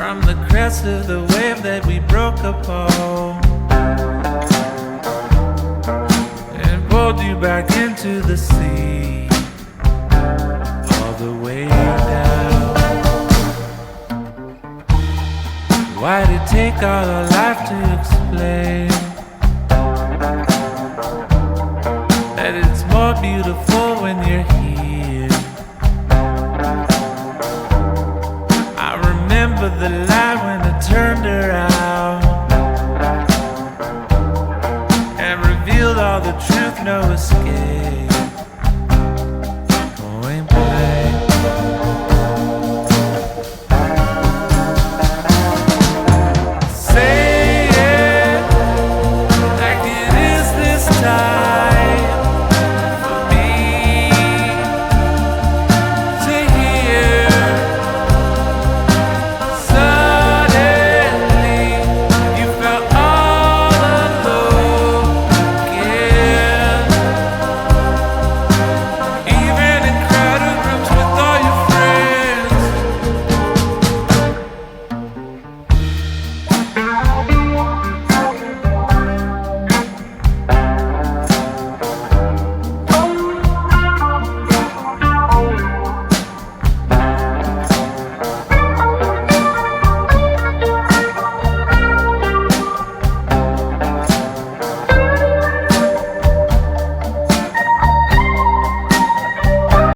from the crest of the wave that we broke upon, and pulled you back into the sea, all the way down. Why'd it take all our life to explain that it's more beautiful when you're here? I remember the light when I turned around and revealed all the truth, no escape.